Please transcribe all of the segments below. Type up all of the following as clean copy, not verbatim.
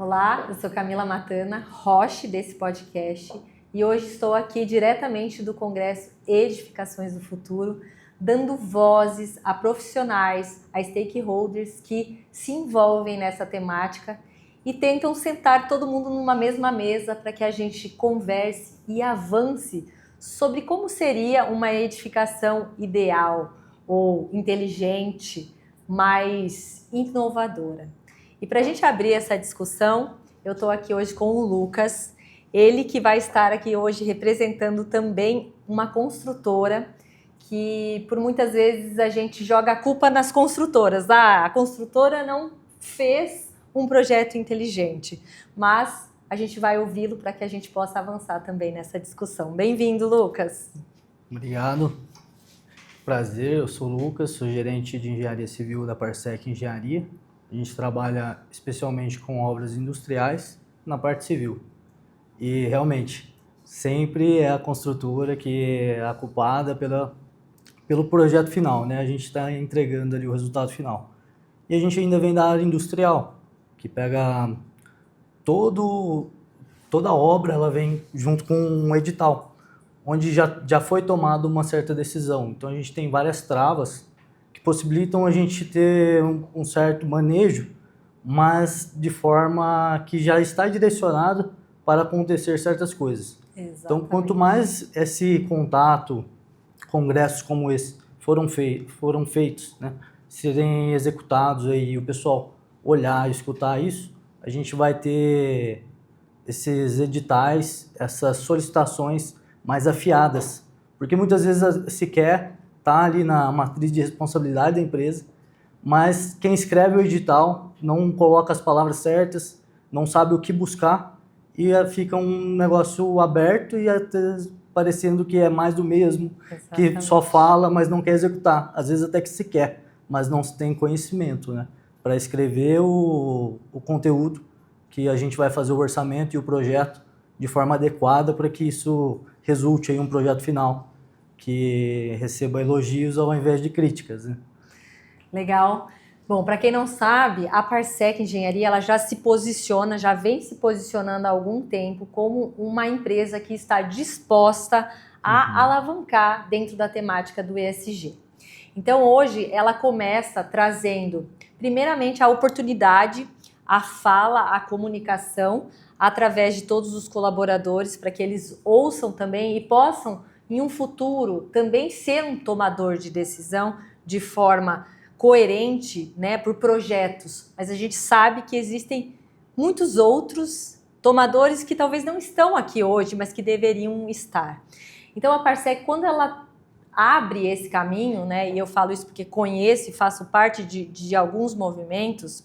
Olá, eu sou Camila Matana, host desse podcast, e hoje estou aqui diretamente do Congresso Edificações do Futuro, dando vozes a profissionais, a stakeholders que se envolvem nessa temática e tentam sentar todo mundo numa mesma mesa para que a gente converse e avance sobre como seria uma edificação ideal ou inteligente, mais inovadora. E para a gente abrir essa discussão, eu estou aqui hoje com o Lucas, ele que vai estar aqui hoje representando também uma construtora que por muitas vezes a gente joga a culpa nas construtoras. A construtora não fez um projeto inteligente, mas a gente vai ouvi-lo para que a gente possa avançar também nessa discussão. Bem-vindo, Lucas. Obrigado. Prazer, eu sou o Lucas, sou gerente de engenharia civil da Parsec Engenharia. A gente trabalha especialmente com obras industriais na parte civil. E realmente, sempre é a construtora que é a culpada pelo projeto final, né? A gente está entregando ali o resultado final. E a gente ainda vem da área industrial, que pega toda a obra, ela vem junto com um edital, onde já foi tomada uma certa decisão. Então a gente tem várias travas que possibilitam a gente ter um certo manejo, mas de forma que já está direcionado para acontecer certas coisas. Exatamente. Então, quanto mais esse contato, congressos como esse foram feitos, né, serem executados aí, o pessoal olhar, escutar isso, a gente vai ter esses editais, essas solicitações mais afiadas, porque muitas vezes sequer está ali na matriz de responsabilidade da empresa, mas quem escreve o edital não coloca as palavras certas, não sabe o que buscar e fica um negócio aberto e até parecendo que é mais do mesmo, Exatamente. Que só fala, mas não quer executar. Às vezes até que se quer, mas não se tem conhecimento, né, para escrever o conteúdo que a gente vai fazer o orçamento e o projeto de forma adequada para que isso resulte em um projeto final que receba elogios ao invés de críticas, né? Legal. Bom, para quem não sabe, a Parsec Engenharia ela já se posiciona, já vem se posicionando há algum tempo como uma empresa que está disposta a alavancar dentro da temática do ESG. Então hoje ela começa trazendo primeiramente a oportunidade, a fala, a comunicação através de todos os colaboradores para que eles ouçam também e possam em um futuro também ser um tomador de decisão de forma coerente, né, por projetos. Mas a gente sabe que existem muitos outros tomadores que talvez não estão aqui hoje, mas que deveriam estar. Então a Parsec, quando ela abre esse caminho, né, e eu falo isso porque conheço e faço parte de alguns movimentos,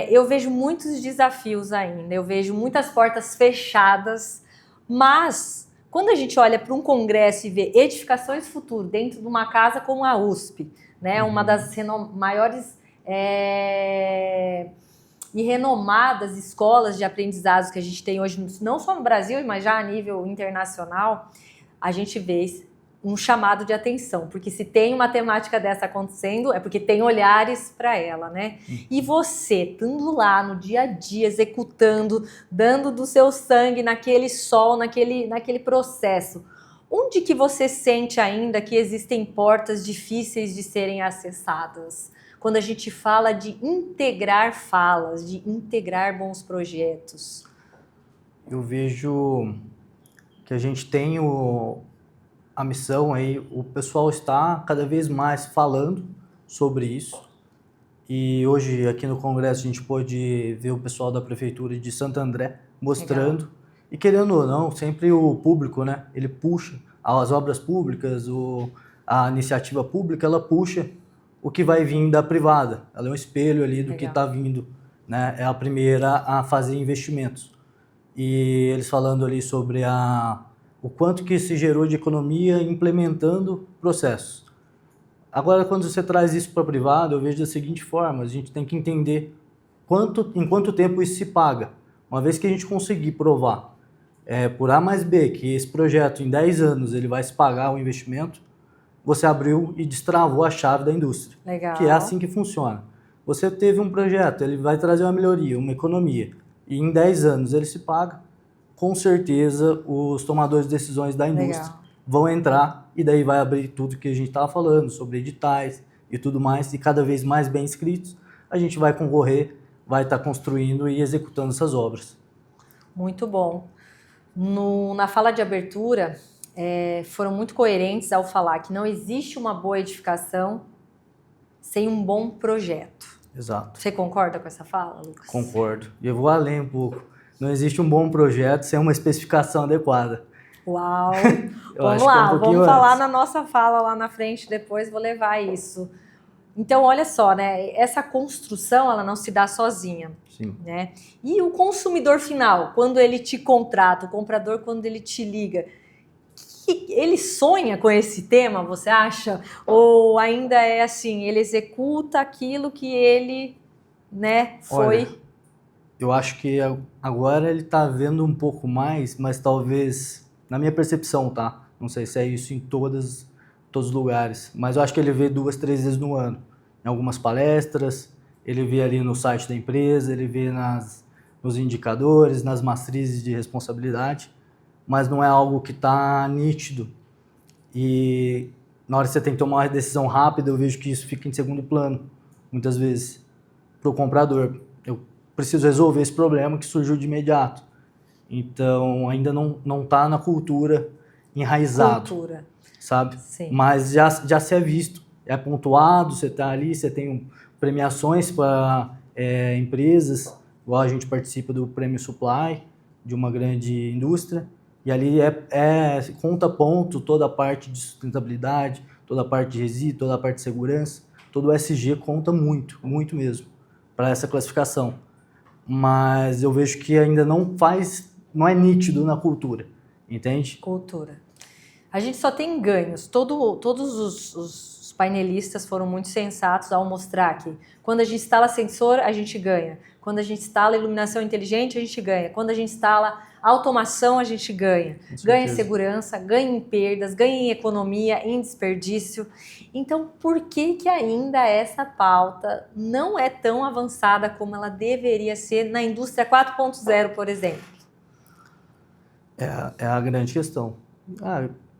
eu vejo muitos desafios ainda, eu vejo muitas portas fechadas, mas quando a gente olha para um congresso e vê edificações futuro dentro de uma casa como a USP, né, uma das maiores e renomadas escolas de aprendizados que a gente tem hoje, não só no Brasil, mas já a nível internacional, a gente vê um chamado de atenção, porque se tem uma temática dessa acontecendo, é porque tem olhares para ela, né? E você, estando lá no dia a dia, executando, dando do seu sangue naquele sol, naquele processo, onde que você sente ainda que existem portas difíceis de serem acessadas? Quando a gente fala de integrar falas, de integrar bons projetos. Eu vejo que a gente tem a missão aí, o pessoal está cada vez mais falando sobre isso. E hoje aqui no Congresso a gente pôde ver o pessoal da Prefeitura de Santo André mostrando. Legal. E querendo ou não, sempre o público, né, ele puxa as obras públicas, a iniciativa pública, ela puxa o que vai vir da privada. Ela é um espelho ali do Legal. Que está vindo, né, é a primeira a fazer investimentos. E eles falando ali sobre o quanto que se gerou de economia implementando processos. Agora, quando você traz isso para o privado, eu vejo da seguinte forma, a gente tem que entender em quanto tempo isso se paga. Uma vez que a gente conseguir provar por A mais B que esse projeto em 10 anos ele vai se pagar o investimento, você abriu e destravou a chave da indústria. Legal. Que é assim que funciona. Você teve um projeto, ele vai trazer uma melhoria, uma economia, e em 10 anos ele se paga, com certeza os tomadores de decisões da indústria Legal. vão entrar e daí vai abrir tudo que a gente estava falando sobre editais e tudo mais, e cada vez mais bem escritos, a gente vai concorrer, vai estar construindo e executando essas obras. Muito bom. Na fala de abertura, foram muito coerentes ao falar que não existe uma boa edificação sem um bom projeto. Exato. Você concorda com essa fala, Lucas? Concordo. E eu vou além um pouco. Não existe um bom projeto sem uma especificação adequada. Uau! Vamos lá, vamos falar na nossa fala lá na frente depois, vou levar isso. Então, olha só, né? Essa construção, ela não se dá sozinha. Sim. Né? E o consumidor final, quando ele te contrata, o comprador, quando ele te liga, ele sonha com esse tema, você acha? Ou ainda é assim, ele executa aquilo que ele, né, foi... Olha, eu acho que agora ele está vendo um pouco mais, mas talvez, na minha percepção, tá? Não sei se é isso em todos os lugares, mas eu acho que ele vê 2, 3 vezes no ano. Em algumas palestras, ele vê ali no site da empresa, ele vê nos indicadores, nas matrizes de responsabilidade, mas não é algo que está nítido. E na hora que você tem que tomar uma decisão rápida, eu vejo que isso fica em segundo plano, muitas vezes, para o comprador. Eu preciso resolver esse problema que surgiu de imediato. Então, ainda não está na cultura enraizado, sabe? Sim. Mas já se é visto, é pontuado, você está ali, você tem premiações para empresas, igual a gente participa do Prêmio Supply, de uma grande indústria, e ali conta ponto toda a parte de sustentabilidade, toda a parte de resíduo, toda a parte de segurança, todo o SG conta muito, muito mesmo, para essa classificação. Mas eu vejo que ainda não é nítido na cultura, entende? Cultura. A gente só tem ganhos. Todos os painelistas foram muito sensatos ao mostrar que quando a gente instala sensor, a gente ganha. Quando a gente instala iluminação inteligente, a gente ganha. Quando a gente instala automação, a gente ganha. Ganha em segurança, ganha em perdas, ganha em economia, em desperdício. Então, por que ainda essa pauta não é tão avançada como ela deveria ser na indústria 4.0, por exemplo? É a grande questão.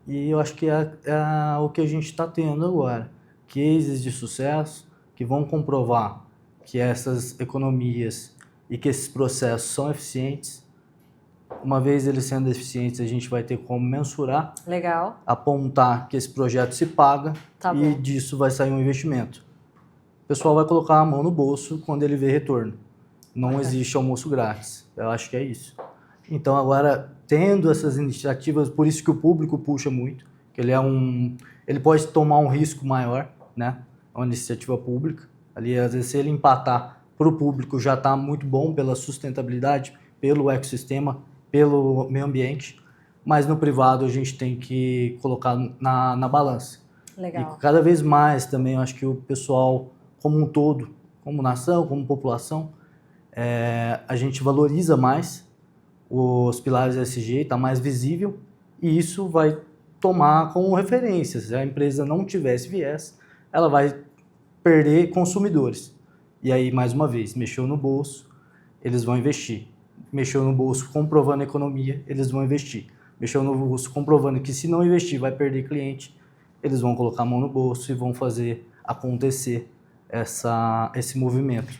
E eu acho que é o que a gente está tendo agora. Cases de sucesso que vão comprovar que essas economias e que esses processos são eficientes. Uma vez eles sendo eficientes, a gente vai ter como mensurar, legal, apontar que esse projeto se paga e disso vai sair um investimento. O pessoal vai colocar a mão no bolso quando ele vê retorno. Não existe almoço grátis. Eu acho que é isso. Então agora, tendo essas iniciativas, por isso que o público puxa muito, que ele pode tomar um risco maior, né? É uma iniciativa pública. Ali, às vezes, se ele empatar para o público, já está muito bom pela sustentabilidade, pelo ecossistema, pelo meio ambiente. Mas no privado a gente tem que colocar na balança. Legal. E cada vez mais também, eu acho que o pessoal, como um todo, como nação, como população, a gente valoriza mais os pilares ESG, está mais visível, e isso vai tomar como referência. Se a empresa não tiver esse viés, ela vai perder consumidores. E aí, mais uma vez, mexeu no bolso, eles vão investir. Mexeu no bolso comprovando a economia, eles vão investir. Mexeu no bolso comprovando que se não investir vai perder cliente, eles vão colocar a mão no bolso e vão fazer acontecer esse movimento,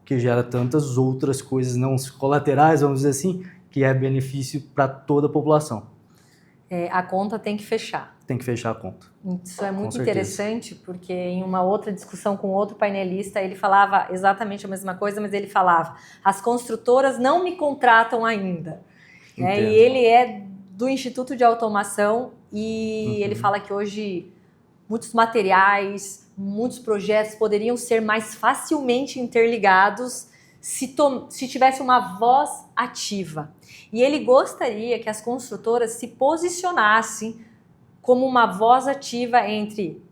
que gera tantas outras coisas não colaterais, vamos dizer assim, que é benefício para toda a população. A conta tem que fechar. Tem que fechar a conta. Isso é muito interessante, porque em uma outra discussão com outro painelista, ele falava exatamente a mesma coisa, mas ele falava, as construtoras não me contratam ainda. E ele é do Instituto de Automação e ele fala que hoje muitos materiais, muitos projetos poderiam ser mais facilmente interligados se tivesse uma voz ativa. E ele gostaria que as construtoras se posicionassem como uma voz ativa entre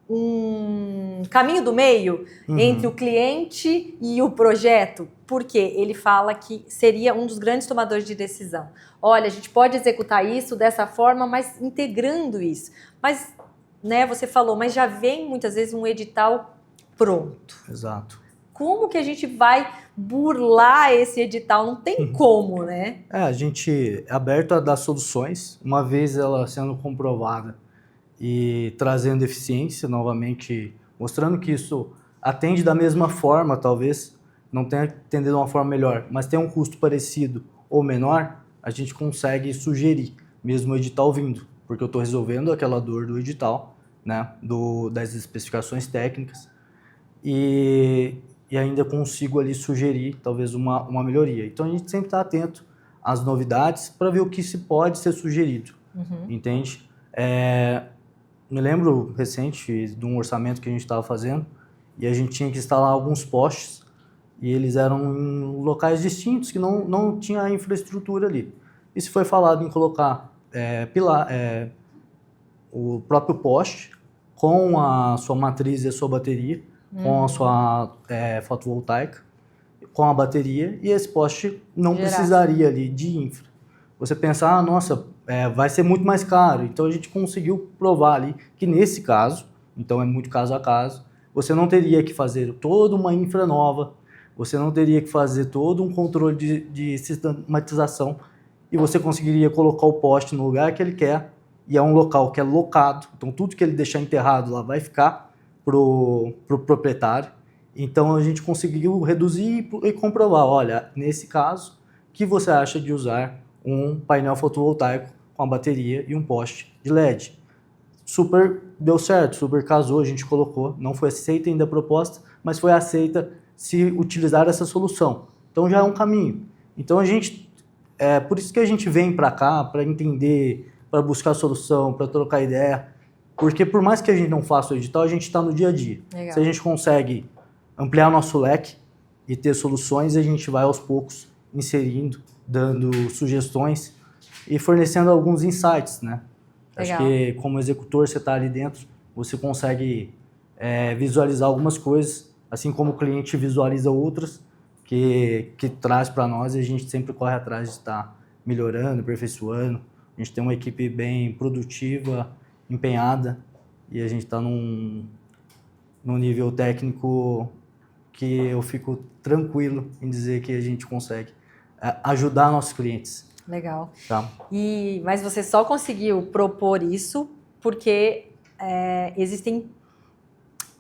um caminho do meio, entre o cliente e o projeto, porque ele fala que seria um dos grandes tomadores de decisão. Olha, a gente pode executar isso dessa forma, mas integrando isso. Mas, né, você falou, mas já vem muitas vezes um edital pronto. Exato. como que a gente vai burlar esse edital? Não tem como, né? A gente é aberto a dar soluções, uma vez ela sendo comprovada e trazendo eficiência novamente, mostrando que isso atende da mesma forma, talvez não tenha atendido de uma forma melhor, mas tem um custo parecido ou menor, a gente consegue sugerir, mesmo o edital vindo, porque eu estou resolvendo aquela dor do edital, né, das especificações técnicas, e ainda consigo ali sugerir talvez uma melhoria. Então a gente sempre está atento às novidades para ver o que se pode ser sugerido, entende? Me lembro recente de um orçamento que a gente estava fazendo e a gente tinha que instalar alguns postes e eles eram em locais distintos que não tinha infraestrutura ali. E se foi falado em colocar o próprio poste com a sua matriz e a sua bateria, com a sua fotovoltaica, com a bateria, e esse poste não precisaria ali de infra. Você pensa, nossa, vai ser muito mais caro. Então a gente conseguiu provar ali que nesse caso, então é muito caso a caso, você não teria que fazer toda uma infra nova, você não teria que fazer todo um controle de sistematização e você conseguiria colocar o poste no lugar que ele quer, e é um local que é locado, então tudo que ele deixar enterrado lá vai ficar pro proprietário. Então a gente conseguiu reduzir e comprovar, olha, nesse caso, o que você acha de usar um painel fotovoltaico com a bateria e um poste de LED? Super deu certo, super casou, a gente colocou, não foi aceita ainda a proposta, mas foi aceita se utilizar essa solução. Então já é um caminho. Então a gente, por isso que a gente vem para cá, para entender, para buscar solução, para trocar ideia, porque por mais que a gente não faça o edital, a gente está no dia a dia. Legal. Se a gente consegue ampliar nosso leque e ter soluções, a gente vai aos poucos inserindo, dando sugestões e fornecendo alguns insights, né? Legal. Acho que como executor você está ali dentro, você consegue visualizar algumas coisas, assim como o cliente visualiza outras, que traz para nós, e a gente sempre corre atrás de estar melhorando, aperfeiçoando. A gente tem uma equipe bem produtiva, empenhada, e a gente está num nível técnico que eu fico tranquilo em dizer que a gente consegue ajudar nossos clientes. Legal. Tá? Mas você só conseguiu propor isso porque existem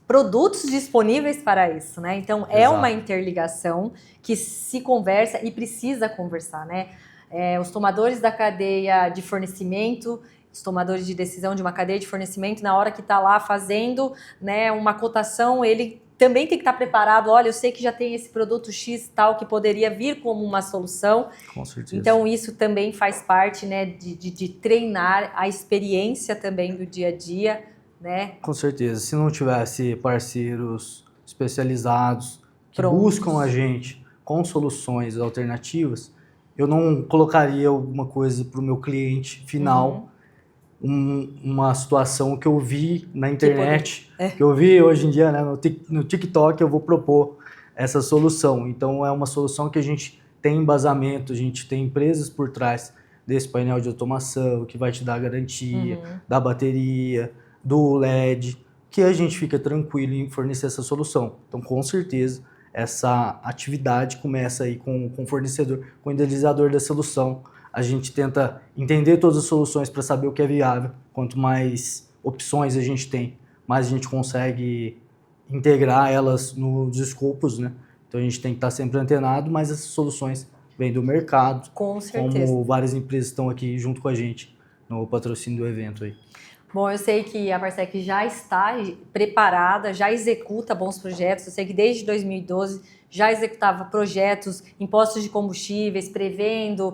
produtos disponíveis para isso, né? Então, é Exato. uma interligação que se conversa e precisa conversar, né? Os tomadores da cadeia de fornecimento, os tomadores de decisão de uma cadeia de fornecimento, na hora que está lá fazendo, né, uma cotação, ele também tem que estar preparado. Olha, eu sei que já tem esse produto X tal que poderia vir como uma solução. Com certeza. Então, isso também faz parte, né, de treinar a experiência também do dia a dia, né? Com certeza. Se não tivesse parceiros especializados que Prontos. buscam a gente com soluções alternativas, eu não colocaria alguma coisa para o meu cliente final, uma situação que eu vi na internet, que eu vi hoje em dia, né, no TikTok, eu vou propor essa solução. Então, é uma solução que a gente tem embasamento, a gente tem empresas por trás desse painel de automação, que vai te dar a garantia da bateria, do LED, que a gente fica tranquilo em fornecer essa solução. Então, com certeza, essa atividade começa aí com o fornecedor, com o idealizador da solução. A gente tenta entender todas as soluções para saber o que é viável. Quanto mais opções a gente tem, mais a gente consegue integrar elas nos escopos, né? Então, a gente tem que estar sempre antenado, mas essas soluções vêm do mercado. Com certeza. Como várias empresas estão aqui junto com a gente no patrocínio do evento aí. Bom, eu sei que a Parsec já está preparada, já executa bons projetos. Eu sei que desde 2012 já executava projetos em postos de combustíveis, prevendo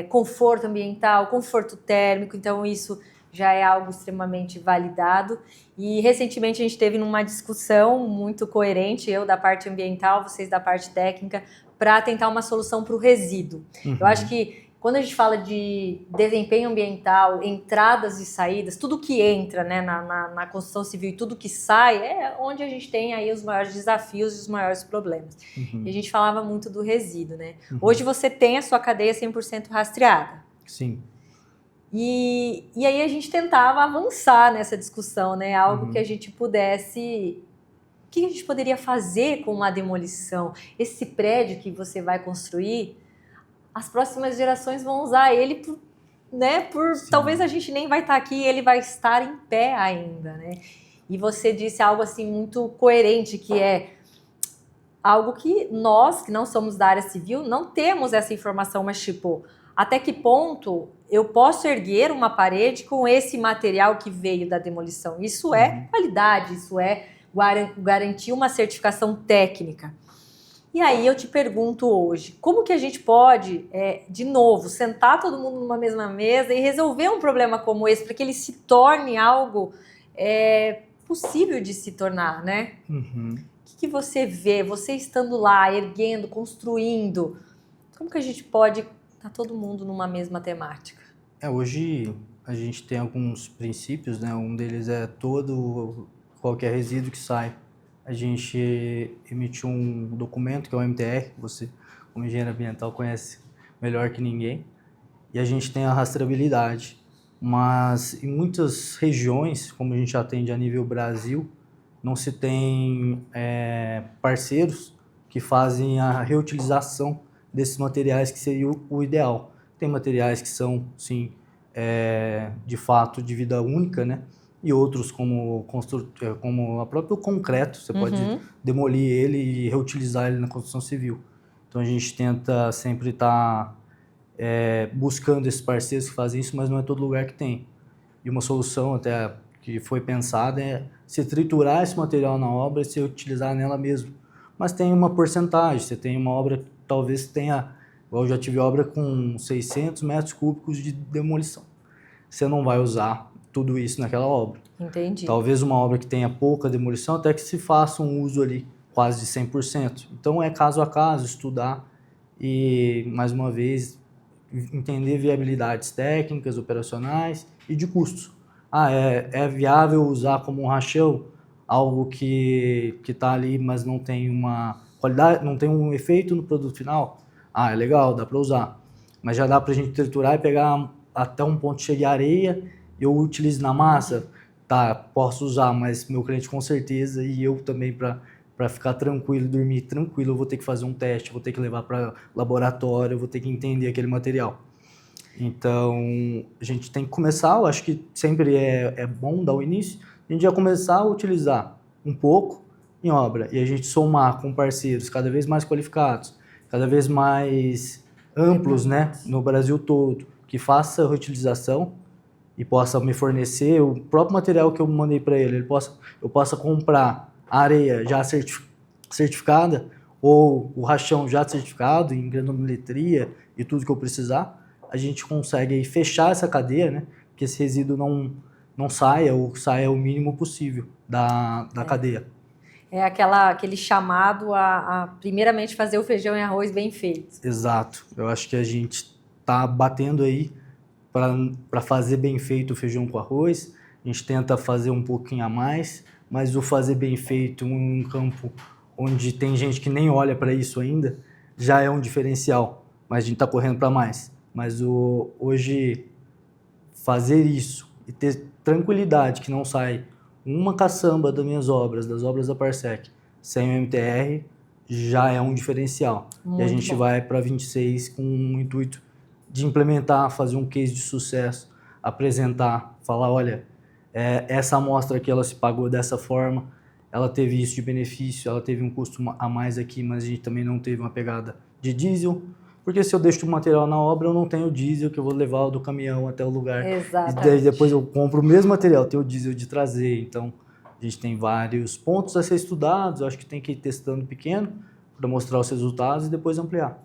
conforto ambiental, conforto térmico. Então, isso já é algo extremamente validado. E, recentemente, a gente teve numa discussão muito coerente, eu da parte ambiental, vocês da parte técnica, para tentar uma solução para o resíduo. Eu acho que quando a gente fala de desempenho ambiental, entradas e saídas, tudo que entra, né, na construção civil e tudo que sai é onde a gente tem aí os maiores desafios e os maiores problemas. E a gente falava muito do resíduo, né? Hoje você tem a sua cadeia 100% rastreada. Sim. E aí a gente tentava avançar nessa discussão, né? Algo que a gente pudesse que a gente poderia fazer com uma demolição? Esse prédio que você vai construir, as próximas gerações vão usar ele talvez a gente nem vai estar aqui e ele vai estar em pé ainda, né? E você disse algo assim muito coerente, que é algo que nós, que não somos da área civil, não temos essa informação, mas tipo, até que ponto eu posso erguer uma parede com esse material que veio da demolição? Isso é qualidade, isso é garantir uma certificação técnica. E aí eu te pergunto hoje, como que a gente pode, de novo, sentar todo mundo numa mesma mesa e resolver um problema como esse, para que ele se torne algo possível de se tornar, né? Uhum. O que você vê, você estando lá, erguendo, construindo, como que a gente pode estar todo mundo numa mesma temática? Hoje a gente tem alguns princípios, né? Um deles é qualquer resíduo que sai. A gente emitiu um documento, que é o MTR, que você, como engenheiro ambiental, conhece melhor que ninguém. E a gente tem a rastreabilidade. Mas em muitas regiões, como a gente atende a nível Brasil, não se tem parceiros que fazem a reutilização desses materiais, que seria o ideal. Tem materiais que são, sim, de fato de vida única, né? E outros como o próprio concreto, você pode demolir ele e reutilizar ele na construção civil. Então a gente tenta sempre estar buscando esses parceiros que fazem isso, mas não é todo lugar que tem. E uma solução até que foi pensada é se triturar esse material na obra e se utilizar nela mesmo. Mas tem uma porcentagem, você tem uma obra que talvez tenha, igual eu já tive obra com 600 metros cúbicos de demolição. Você não vai usar tudo isso naquela obra. Entendi. Talvez uma obra que tenha pouca demolição, até que se faça um uso ali quase de 100%. Então é caso a caso, estudar e, mais uma vez, entender viabilidades técnicas, operacionais e de custos. É viável usar como um rachão algo que está ali, mas não tem uma qualidade, não tem um efeito no produto final? É legal, dá para usar. Mas já dá para a gente triturar e pegar até um ponto que chegue areia e eu utilizo na massa? Tá, posso usar, mas meu cliente com certeza e eu também para ficar tranquilo, dormir tranquilo, eu vou ter que fazer um teste, vou ter que levar para laboratório, eu vou ter que entender aquele material. Então, a gente tem que começar, eu acho que sempre é bom dar o início, a gente já começar a utilizar um pouco em obra e a gente somar com parceiros cada vez mais qualificados, cada vez mais amplos, né, no Brasil todo, que faça a reutilização e possa me fornecer o próprio material que eu mandei para ele, eu possa comprar a areia já certificada ou o rachão já certificado em granulometria e tudo que eu precisar, a gente consegue aí fechar essa cadeia, né? Que esse resíduo não saia ou saia o mínimo possível da cadeia. É aquele chamado a primeiramente fazer o feijão e arroz bem feito. Exato. Eu acho que a gente está batendo aí para fazer bem feito o feijão com arroz. A gente tenta fazer um pouquinho a mais, mas o fazer bem feito em um campo onde tem gente que nem olha para isso ainda, já é um diferencial. Mas a gente está correndo para mais. Mas hoje, fazer isso e ter tranquilidade que não sai uma caçamba das minhas obras, das obras da Parsec, sem o MTR, já é um diferencial. Muito e a gente bom. vai para 26 com o intuito de implementar, fazer um case de sucesso, apresentar, falar, olha, essa amostra aqui ela se pagou dessa forma, ela teve isso de benefício, ela teve um custo a mais aqui, mas a gente também não teve uma pegada de diesel, porque se eu deixo o material na obra, eu não tenho diesel que eu vou levar do caminhão até o lugar. Exatamente. E depois eu compro o mesmo material, tenho o diesel de trazer. Então, a gente tem vários pontos a ser estudados. Eu acho que tem que ir testando pequeno para mostrar os resultados e depois ampliar.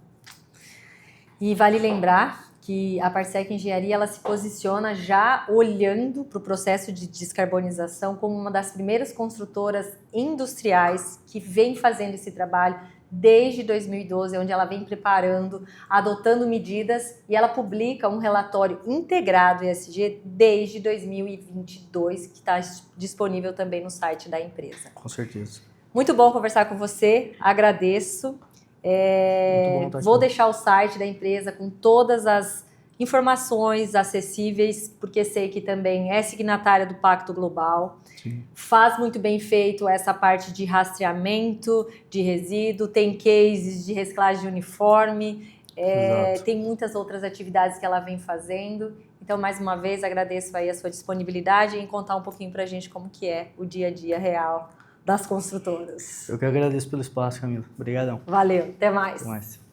E vale lembrar que a Parsec Engenharia ela se posiciona já olhando para o processo de descarbonização como uma das primeiras construtoras industriais que vem fazendo esse trabalho desde 2012, onde ela vem preparando, adotando medidas e ela publica um relatório integrado ESG desde 2022, que está disponível também no site da empresa. Com certeza. Muito bom conversar com você, agradeço. Muito bom, Vou deixar o site da empresa com todas as informações acessíveis, porque sei que também é signatária do Pacto Global. Sim. Faz muito bem feito essa parte de rastreamento de resíduo, tem cases de reciclagem de uniforme, tem muitas outras atividades que ela vem fazendo. Então, mais uma vez, agradeço aí a sua disponibilidade em contar um pouquinho pra gente como que é o dia a dia real das construtoras. Eu que agradeço pelo espaço, Camila. Obrigadão. Valeu, até mais. Até mais.